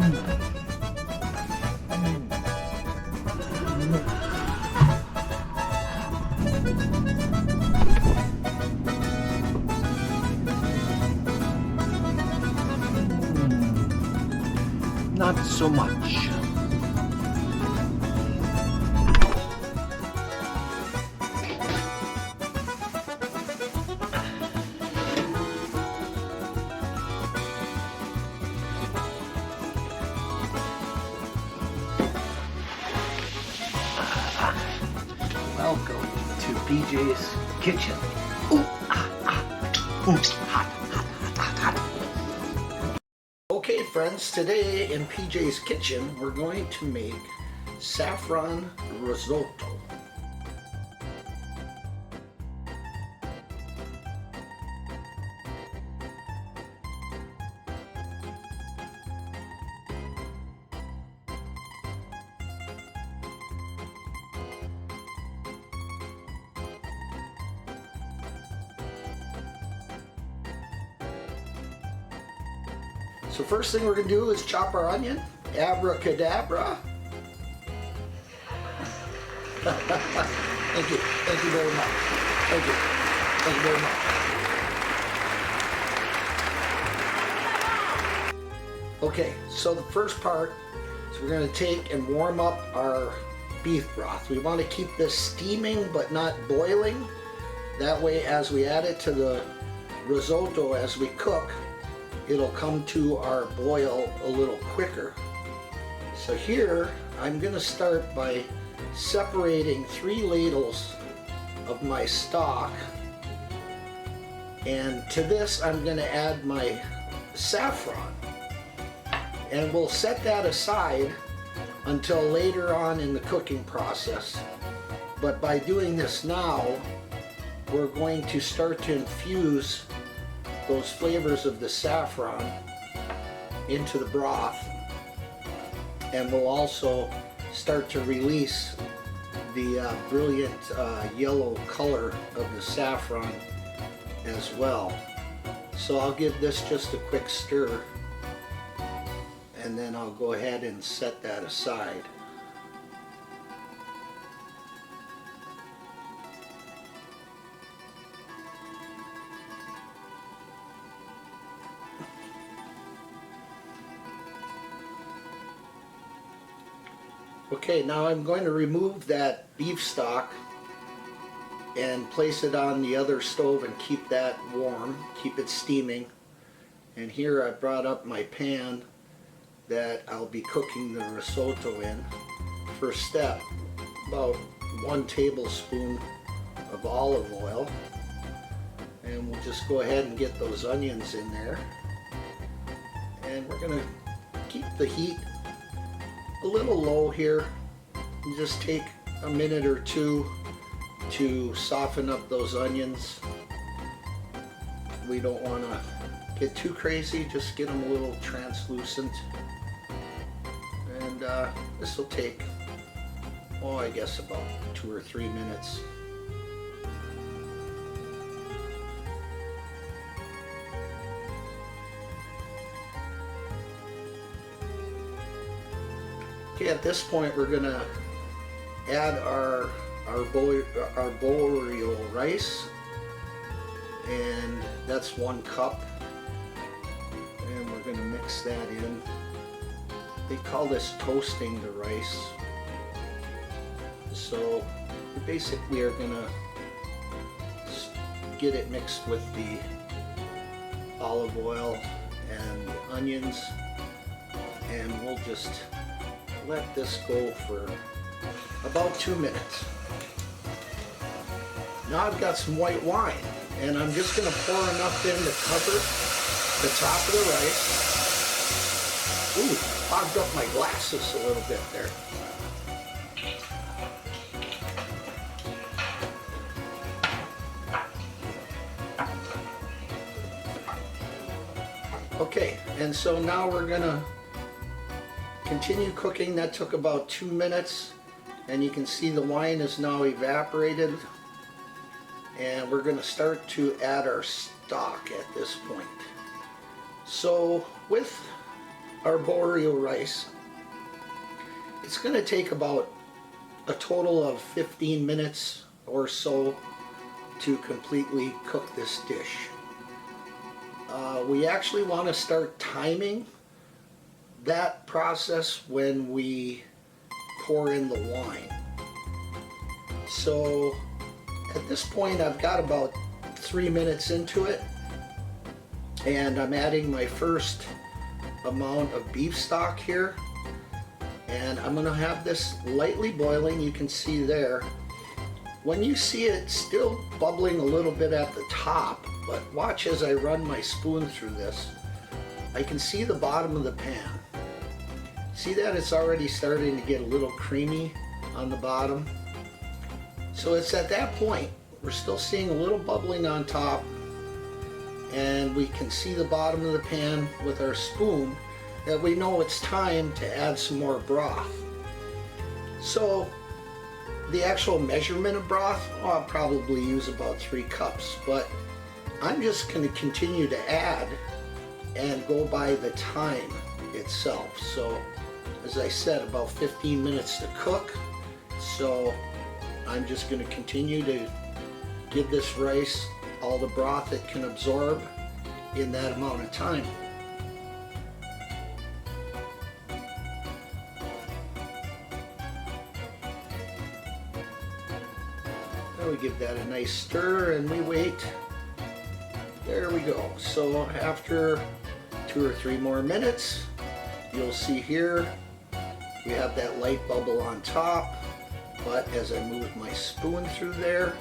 Not so much. Welcome to PJ's Kitchen. Ooh, hot. Okay friends, today in PJ's Kitchen we're going to make saffron risotto. So first thing we're going to do is chop our onion. Abracadabra. Thank you very much. Thank you very much. Okay, so the first part is we're going to take and warm up our beef broth. We want to keep this steaming but not boiling. That way as we add it to the risotto as we cook, it'll come to our boil a little quicker. So here I'm going to start by separating 3 ladles of my stock, and to this I'm going to add my saffron, and we'll set that aside until later on in the cooking process. But by doing this now, we're going to start to infuse those flavors of the saffron into the broth, and we'll also start to release the brilliant yellow color of the saffron as well. So I'll give this just a quick stir, and then I'll go ahead and set that aside. Okay, now I'm going to remove that beef stock and place it on the other stove and keep that warm, keep it steaming. And here I brought up my pan that I'll be cooking the risotto in. First step, about 1 tablespoon of olive oil. And we'll just go ahead and get those onions in there. And we're going to keep the heat a little low here and just take a minute or two to soften up those onions. We don't want to get too crazy, just get them a little translucent. And this will take, oh, I guess about 2 or 3 minutes. Okay, at this point we're gonna add our boreal rice, and that's 1 cup, and we're gonna mix that in. They call this toasting the rice. So we basically are gonna get it mixed with the olive oil and the onions, and we'll just let this go for about 2 minutes. Now I've got some white wine, and I'm just going to pour enough in to cover the top of the rice. Ooh, fogged up my glasses a little bit there. Okay, and so now we're going to continue cooking. That took about 2 minutes, and you can see the wine is now evaporated, and we're going to start to add our stock at this point. So with arboreal rice. It's going to take about a total of 15 minutes or so to completely cook this dish. We actually want to start timing that process when we pour in the wine. So at this point I've got about 3 minutes into it, and I'm adding my first amount of beef stock here, and I'm going to have this lightly boiling. You can see there, when you see it still bubbling a little bit at the top, but watch as I run my spoon through this. I can see the bottom of the pan. See that it's already starting to get a little creamy on the bottom. So it's at that point, we're still seeing a little bubbling on top, and we can see the bottom of the pan with our spoon, that we know it's time to add some more broth. So the actual measurement of broth, I'll probably use about 3 cups, but I'm just going to continue to add and go by the time itself. So as I said, about 15 minutes to cook, so I'm just going to continue to give this rice all the broth it can absorb in that amount of time. Now we give that a nice stir and we wait. There we go. So after 2 or 3 more minutes, you'll see here we have that light bubble on top, but as I move my spoon through there,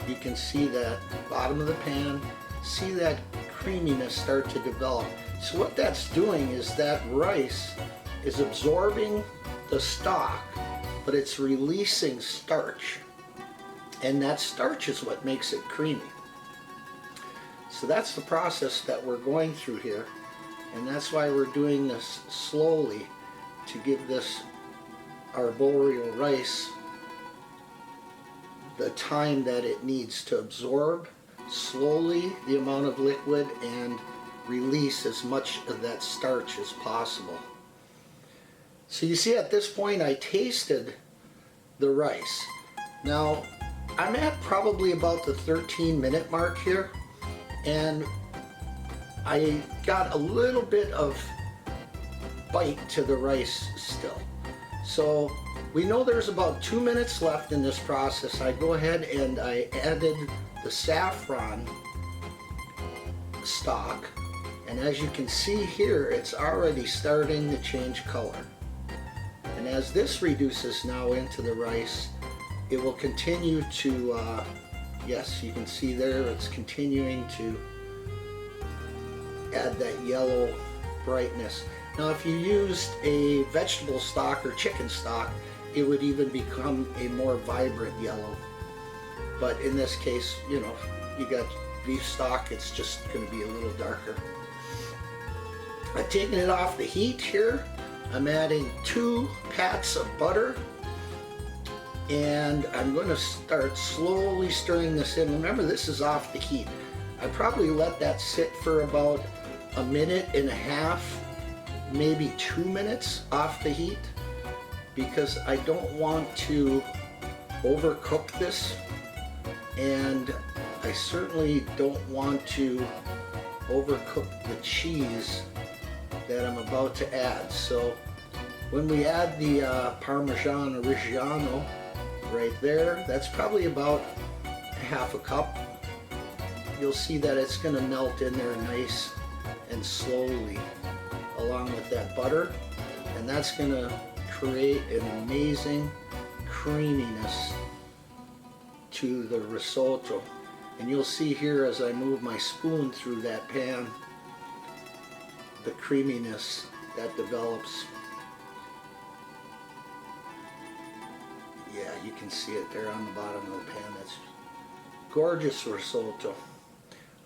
you can see that bottom of the pan, see that creaminess start to develop. So what that's doing is that rice is absorbing the stock, but it's releasing starch, and that starch is what makes it creamy. So that's the process that we're going through here, and that's why we're doing this slowly, to give this arboreal rice the time that it needs to absorb slowly the amount of liquid and release as much of that starch as possible. So you see, at this point I tasted the rice. Now I'm at probably about the 13-minute mark here, and I got a little bit of bite to the rice still. So we know there's about 2 minutes left in this process. I go ahead and I added the saffron stock, and as you can see here, it's already starting to change color. And as this reduces now into the rice, it will continue to, yes, you can see there, it's continuing to add that yellow brightness. Now if you used a vegetable stock or chicken stock, it would even become a more vibrant yellow. But in this case, you know, you got beef stock, it's just going to be a little darker. I've taken it off the heat here. I'm adding 2 pats of butter, and I'm going to start slowly stirring this in. Remember, this is off the heat. I probably let that sit for about 1.5 minutes, maybe 2 minutes off the heat, because I don't want to overcook this, and I certainly don't want to overcook the cheese that I'm about to add. So when we add the Parmesan Reggiano right there, that's probably about 1/2 cup. You'll see that it's going to melt in there nice and slowly along with that butter, and that's going to create an amazing creaminess to the risotto. And you'll see here as I move my spoon through that pan, the creaminess that develops. Yeah, you can see it there on the bottom of the pan. That's gorgeous risotto.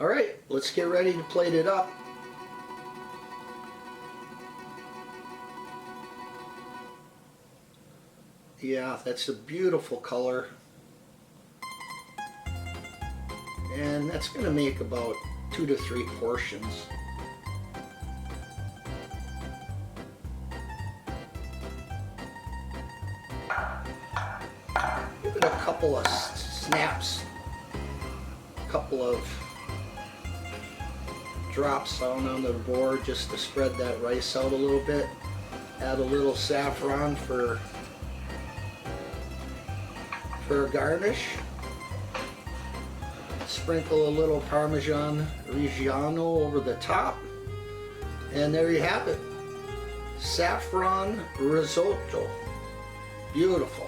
All right, let's get ready to plate it up. Yeah, that's a beautiful color. And that's going to make about 2 to 3 portions. couple of snaps, a couple of drops down on the board just to spread that rice out a little bit. Add a little saffron for a garnish. Sprinkle a little Parmesan Reggiano over the top. And there you have it. Saffron Risotto. Beautiful.